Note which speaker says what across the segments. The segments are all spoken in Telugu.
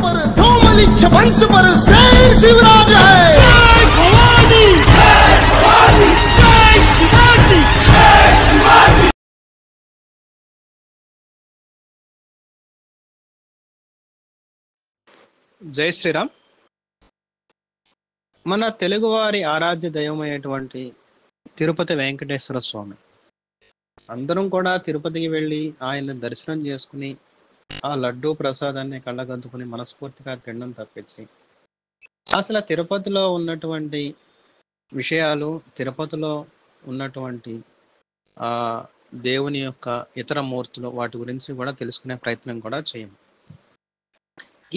Speaker 1: पर धूमलिच्छ वंश पर शेर शिवराज है।
Speaker 2: जय भवानी, जय भवानी, जय शिवाजी, जय शिवाजी।
Speaker 3: జై శ్రీరామ్. మన తెలుగువారి ఆరాధ్య దైవమైనటువంటి తిరుపతి వెంకటేశ్వర స్వామి, అందరం కూడా తిరుపతికి వెళ్ళి ఆయన దర్శనం చేసుకుని ఆ లడ్డూ ప్రసాదాన్ని కళ్ళగద్దుకుని మనస్ఫూర్తిగా తినడం తప్పించి అసలు తిరుపతిలో ఉన్నటువంటి విషయాలు, తిరుపతిలో ఉన్నటువంటి ఆ దేవుని యొక్క ఇతర మూర్తులు, వాటి గురించి కూడా తెలుసుకునే ప్రయత్నం కూడా చేయం.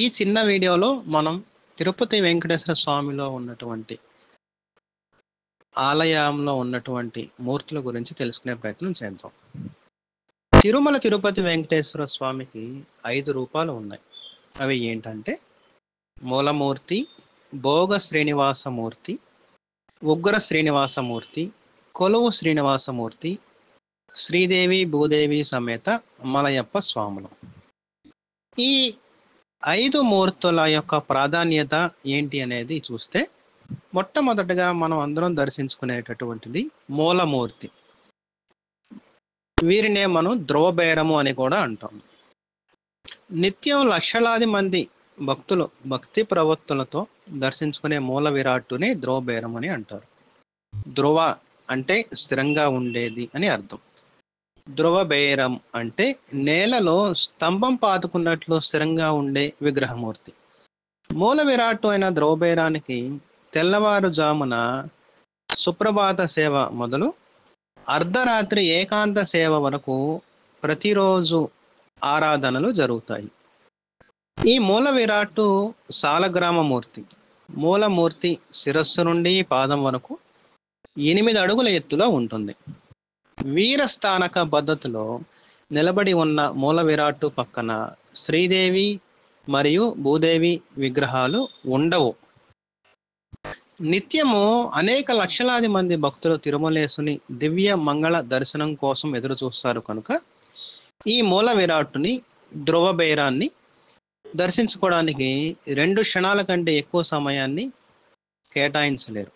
Speaker 3: ఈ చిన్న వీడియోలో మనం తిరుపతి వెంకటేశ్వర స్వామిలో ఉన్నటువంటి ఆలయంలో ఉన్నటువంటి మూర్తుల గురించి తెలుసుకునే ప్రయత్నం చేద్దాం. తిరుమల తిరుపతి వెంకటేశ్వర స్వామికి 5 రూపాలు ఉన్నాయి. అవి ఏంటంటే మూలమూర్తి, భోగ శ్రీనివాసమూర్తి, ఉగ్ర శ్రీనివాసమూర్తి, కొలువు శ్రీనివాసమూర్తి, శ్రీదేవి భూదేవి సమేత మలయప్ప స్వాములు. ఈ 5 మూర్తుల యొక్క ప్రాధాన్యత ఏంటి అనేది చూస్తే, మొట్టమొదటగా మనం అందరం దర్శించుకునేటటువంటిది మూలమూర్తి. వీరినే మనం ధ్రువబేరము అని కూడా అంటాం. నిత్యం లక్షలాది మంది భక్తులు భక్తి ప్రవృత్తులతో దర్శించుకునే మూల విరాట్టుని ధ్రువబేరం అని అంటారు. ధ్రువ అంటే స్థిరంగా ఉండేది అని అర్థం. ధ్రువబేరం అంటే నేలలో స్తంభం పాతుకున్నట్లు స్థిరంగా ఉండే విగ్రహమూర్తి. మూల విరాట్టు అయిన ధ్రువబేరానికి తెల్లవారుజామున సుప్రభాత సేవ మొదలు అర్ధరాత్రి ఏకాంత సేవ వరకు ప్రతిరోజు ఆరాధనలు జరుగుతాయి. ఈ మూల విరాట్టు సాలగ్రామమూర్తి. మూలమూర్తి శిరస్సు నుండి పాదం వరకు 8 అడుగుల ఎత్తులో ఉంటుంది. వీరస్థానక పద్ధతిలో నిలబడి ఉన్న మూల విరాట్టు పక్కన శ్రీదేవి మరియు భూదేవి విగ్రహాలు ఉండవు. నిత్యము అనేక లక్షలాది మంది భక్తులు తిరుమలేసుని దివ్య మంగళ దర్శనం కోసం ఎదురు చూస్తారు కనుక ఈ మూల విరాట్టుని, ధ్రువబేరాన్ని దర్శించుకోవడానికి 2 క్షణాల కంటే ఎక్కువ సమయాన్ని కేటాయించలేరు.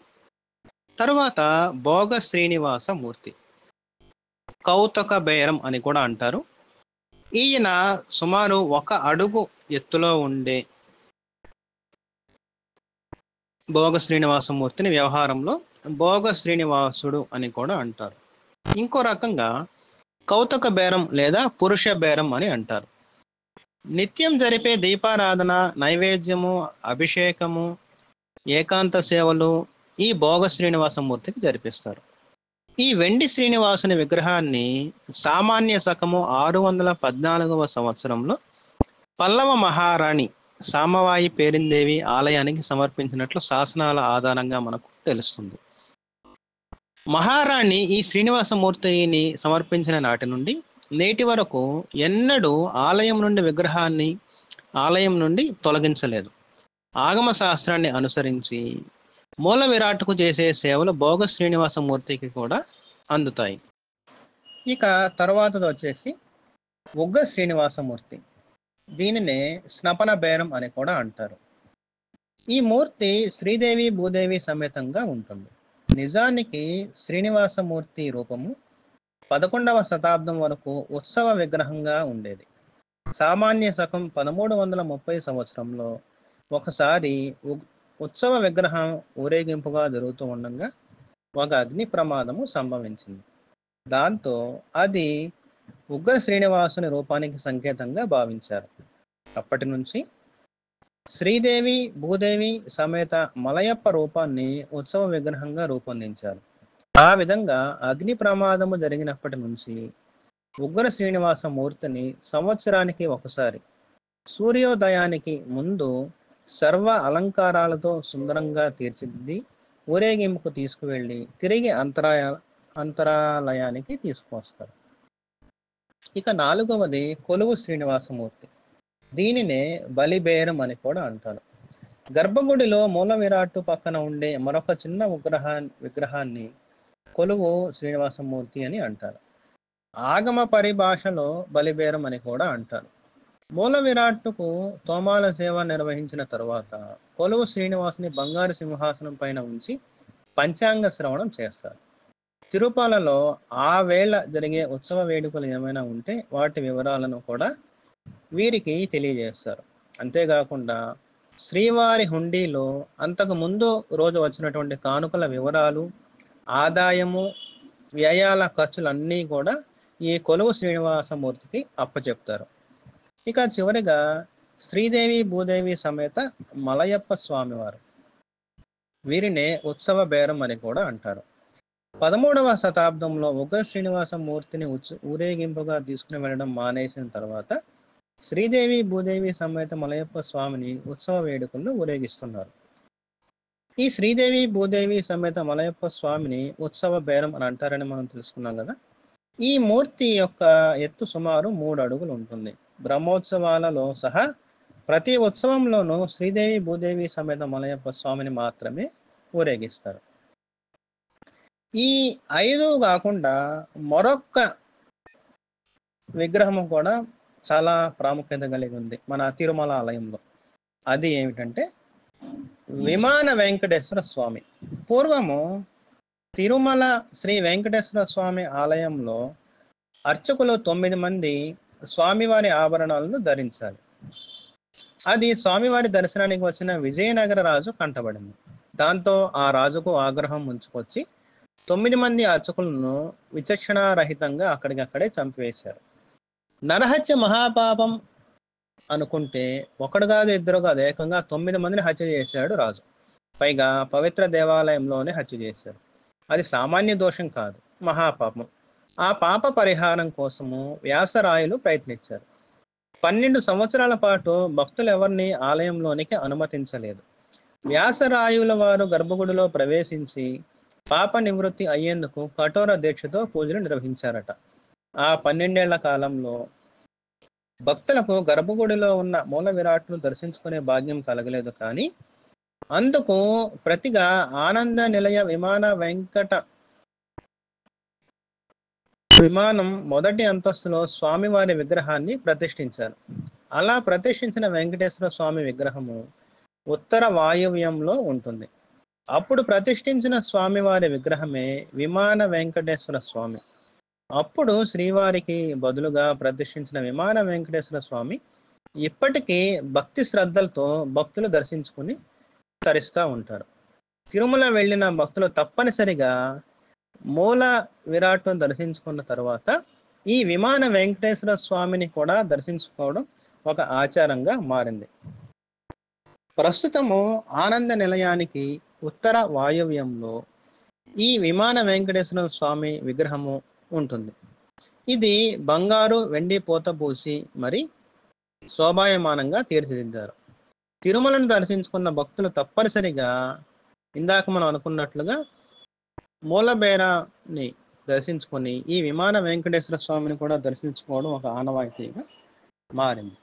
Speaker 3: తరువాత భోగ శ్రీనివాస మూర్తి, కౌతక బేరం అని కూడా అంటారు. ఈయన సుమారు 1 అడుగు ఎత్తులో ఉండే భోగ శ్రీనివాసమూర్తిని వ్యవహారంలో భోగ శ్రీనివాసుడు అని కూడా అంటారు. ఇంకో రకంగా కౌతక బేరం లేదా పురుష బేరం అని అంటారు. నిత్యం జరిపే దీపారాధన, నైవేద్యము, అభిషేకము, ఏకాంత సేవలు ఈ భోగ శ్రీనివాసమూర్తికి జరిపిస్తారు. ఈ వెండి శ్రీనివాసుని విగ్రహాన్ని సామాన్య శకము 614వ సంవత్సరంలో పల్లవ మహారాణి సామవాయి పేరిందేవి ఆలయానికి సమర్పించినట్లు శాసనాల ఆధారంగా మనకు తెలుస్తుంది. మహారాణి ఈ శ్రీనివాసమూర్తిని సమర్పించిన నాటి నుండి నేటి వరకు ఎన్నడూ ఆలయం నుండి విగ్రహాన్ని ఆలయం నుండి తొలగించలేదు. ఆగమ శాస్త్రాన్ని అనుసరించి మూల విరాట్కు చేసే సేవలు భోగ శ్రీనివాసమూర్తికి కూడా అందుతాయి. ఇక తర్వాతది వచ్చేసి ఉగ్ర శ్రీనివాసమూర్తి. దీనినే స్నపన బేరం అని కూడా అంటారు. ఈ మూర్తి శ్రీదేవి భూదేవి సమేతంగా ఉంటుంది. నిజానికి శ్రీనివాసమూర్తి రూపము 11వ శతాబ్దం వరకు ఉత్సవ విగ్రహంగా ఉండేది. సామాన్య శకం 1330 సంవత్సరంలో ఒకసారి ఉత్సవ విగ్రహం ఊరేగింపుగా జరుగుతూ ఉండగా ఒక అగ్ని ప్రమాదము సంభవించింది. దాంతో అది ఉగ్ర శ్రీనివాసుని రూపానికి సంకేతంగా భావించారు. అప్పటి నుంచి శ్రీదేవి భూదేవి సమేత మలయప్ప రూపాన్ని ఉత్సవ విగ్రహంగా రూపొందించారు. ఆ విధంగా అగ్ని ప్రమాదము జరిగినప్పటి నుంచి ఉగ్ర శ్రీనివాస మూర్తిని సంవత్సరానికి ఒకసారి సూర్యోదయానికి ముందు సర్వ అలంకారాలతో సుందరంగా తీర్చిదిద్ది ఊరేగింపుకు తీసుకువెళ్ళి తిరిగి అంతరాలయానికి తీసుకువస్తారు. ఇక 4వది కొలువు శ్రీనివాసమూర్తి. దీనినే బలిబేరం అని కూడా అంటారు. గర్భగుడిలో మూల విరాట్టు పక్కన ఉండే మరొక చిన్న విగ్రహాన్ని కొలువు శ్రీనివాసమూర్తి అని అంటారు. ఆగమ పరిభాషలో బలిబేరం అని కూడా అంటారు. మూల విరాట్టుకు తోమాల సేవ నిర్వహించిన తరువాత కొలువు శ్రీనివాసుని బంగారు సింహాసనం పైన ఉంచి పంచాంగ శ్రవణం చేస్తారు. తిరుపాలలో ఆ వేళ జరిగే ఉత్సవ వేడుకలు ఏమైనా ఉంటే వాటి వివరాలను కూడా వీరికి తెలియజేస్తారు. అంతేకాకుండా శ్రీవారి హుండీలో అంతకు ముందు రోజు వచ్చినటువంటి కానుకల వివరాలు, ఆదాయము, వ్యయాల ఖర్చులన్నీ కూడా ఈ కొలువు శ్రీనివాసమూర్తికి అప్పచెప్తారు. ఇక చివరిగా శ్రీదేవి భూదేవి సమేత మలయప్ప స్వామివారు, వీరినే ఉత్సవ బేరం అని కూడా అంటారు. 13వ శతాబ్దంలో ఉగ్ర శ్రీనివాస మూర్తిని ఊరేగింపుగా తీసుకుని వెళ్ళడం మానేసిన తర్వాత శ్రీదేవి భూదేవి సమేత మలయప్ప స్వామిని ఉత్సవ వేడుకల్లో ఊరేగిస్తున్నారు. ఈ శ్రీదేవి భూదేవి సమేత మలయప్ప స్వామిని ఉత్సవ బేరం అని అంటారని మనం తెలుసుకున్నాం కదా. ఈ మూర్తి యొక్క ఎత్తు సుమారు 3 అడుగులు ఉంటుంది. బ్రహ్మోత్సవాలలో సహా ప్రతి ఉత్సవంలోనూ శ్రీదేవి భూదేవి సమేత మలయప్ప స్వామిని మాత్రమే ఊరేగిస్తారు. ఈ 5 కాకుండా మరొక్క విగ్రహము కూడా చాలా ప్రాముఖ్యత కలిగి ఉంది మన తిరుమల ఆలయంలో. అది ఏమిటంటే విమాన వెంకటేశ్వర స్వామి. పూర్వము తిరుమల శ్రీ వెంకటేశ్వర స్వామి ఆలయంలో అర్చకులు 9 మంది స్వామివారి ఆభరణాలను ధరించాలి. అది స్వామివారి దర్శనానికి వచ్చిన విజయనగర రాజు కంటబడింది. దాంతో ఆ రాజుకు ఆగ్రహం ముంచుకొచ్చి 9 మంది అర్చకులను విచక్షణారహితంగా అక్కడికక్కడే చంపివేశారు. నరహత్య మహాపాపం అనుకుంటే ఒకడు కాదు, ఇద్దరు కాదు, ఏకంగా 9 మందిని హత్య చేశాడు రాజు. పైగా పవిత్ర దేవాలయంలోనే హత్య చేశారు. అది సామాన్య దోషం కాదు, మహాపాపం. ఆ పాప పరిహారం కోసము వ్యాసరాయలు ప్రయత్నించారు. 12 సంవత్సరాల పాటు భక్తులు ఎవరిని ఆలయంలోనికి అనుమతించలేదు. వ్యాసరాయుల వారు గర్భగుడిలో ప్రవేశించి పాప నివృత్తి అయ్యేందుకు కఠోర దీక్షతో పూజలు నిర్వహించారట. ఆ 12 ఏళ్ల కాలంలో భక్తులకు గర్భగుడిలో ఉన్న మూల విరాట్ను దర్శించుకునే భాగ్యం కలగలేదు. కానీ అందుకు ప్రతిగా ఆనంద నిలయ విమానం మొదటి అంతస్తులో స్వామివారి విగ్రహాన్ని ప్రతిష్ఠించారు. అలా ప్రతిష్ఠించిన వెంకటేశ్వర స్వామి విగ్రహము ఉత్తర వాయువ్యంలో ఉంటుంది. అప్పుడు ప్రతిష్ఠించిన స్వామివారి విగ్రహమే విమాన వెంకటేశ్వర స్వామి. అప్పుడు శ్రీవారికి బదులుగా ప్రతిష్ఠించిన విమాన వెంకటేశ్వర స్వామి ఇప్పటికీ భక్తి శ్రద్ధలతో భక్తులు దర్శించుకుని తరిస్తూ ఉంటారు. తిరుమల వెళ్ళిన భక్తులు తప్పనిసరిగా మూల విరాట్ను దర్శించుకున్న తర్వాత ఈ విమాన వెంకటేశ్వర స్వామిని కూడా దర్శించుకోవడం ఒక ఆచారంగా మారింది. ప్రస్తుతము ఆనంద నిలయానికి ఉత్తర వాయువ్యంలో ఈ విమాన వెంకటేశ్వర స్వామి విగ్రహము ఉంటుంది. ఇది బంగారు వెండి పూత పూసి మరి శోభాయమానంగా తీర్చిదిద్దారు. తిరుమలను దర్శించుకున్న భక్తులు తప్పనిసరిగా ఇందాక మనం అనుకున్నట్లుగా మూలబేరాన్ని దర్శించుకొని ఈ విమాన వెంకటేశ్వర స్వామిని కూడా దర్శించుకోవడం ఒక ఆనవాయితీగా మారింది.